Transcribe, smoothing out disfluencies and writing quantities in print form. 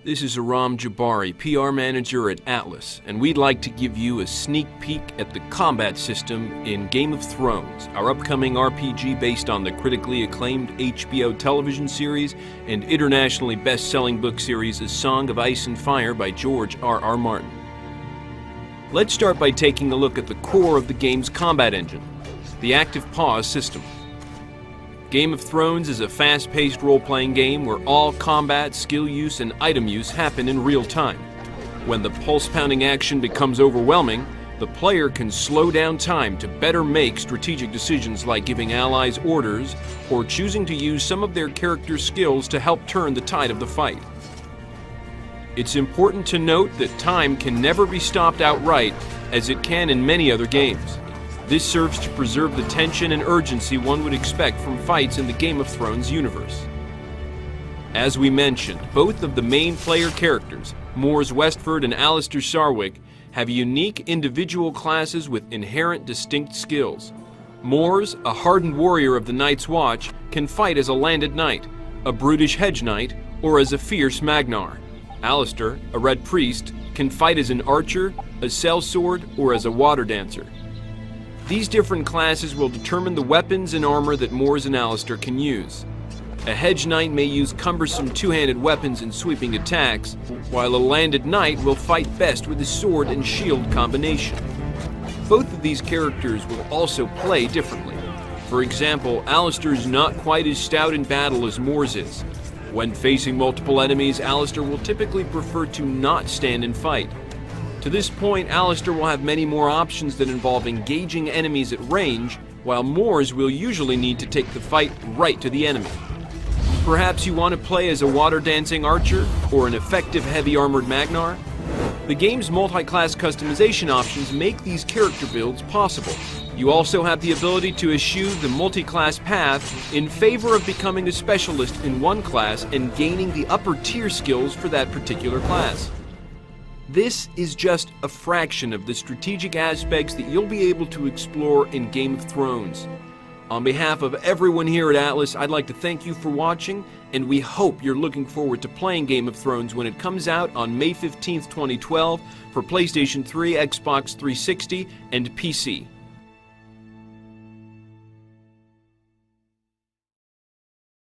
This is Aram Jabari, PR Manager at Atlas, and we'd like to give you a sneak peek at the combat system in Game of Thrones, our upcoming RPG based on the critically acclaimed HBO television series and internationally best-selling book series A Song of Ice and Fire by George R.R. Martin. Let's start by taking a look at the core of the game's combat engine, the active pause system. Game of Thrones is a fast-paced role-playing game where all combat, skill use, and item use happen in real time. When the pulse-pounding action becomes overwhelming, the player can slow down time to better make strategic decisions like giving allies orders or choosing to use some of their character's skills to help turn the tide of the fight. It's important to note that time can never be stopped outright, as it can in many other games. This serves to preserve the tension and urgency one would expect from fights in the Game of Thrones universe. As we mentioned, both of the main player characters, Mors Westford and Alistair Sarwyck, have unique individual classes with inherent distinct skills. Mors, a hardened warrior of the Night's Watch, can fight as a landed knight, a brutish hedge knight, or as a fierce Magnar. Alistair, a red priest, can fight as an archer, a sellsword, or as a water dancer. These different classes will determine the weapons and armor that Mors and Alistair can use. A hedge knight may use cumbersome two-handed weapons and sweeping attacks, while a landed knight will fight best with a sword and shield combination. Both of these characters will also play differently. For example, Alistair is not quite as stout in battle as Mors is. When facing multiple enemies, Alistair will typically prefer to not stand and fight. To this point, Alistair will have many more options that involve engaging enemies at range, while Mors will usually need to take the fight right to the enemy. Perhaps you want to play as a water-dancing archer or an effective heavy-armored Magnar? The game's multi-class customization options make these character builds possible. You also have the ability to eschew the multi-class path in favor of becoming a specialist in one class and gaining the upper-tier skills for that particular class. This is just a fraction of the strategic aspects that you'll be able to explore in Game of Thrones. On behalf of everyone here at Atlas, I'd like to thank you for watching, and we hope you're looking forward to playing Game of Thrones when it comes out on May 15th, 2012 for PlayStation 3, Xbox 360, and PC.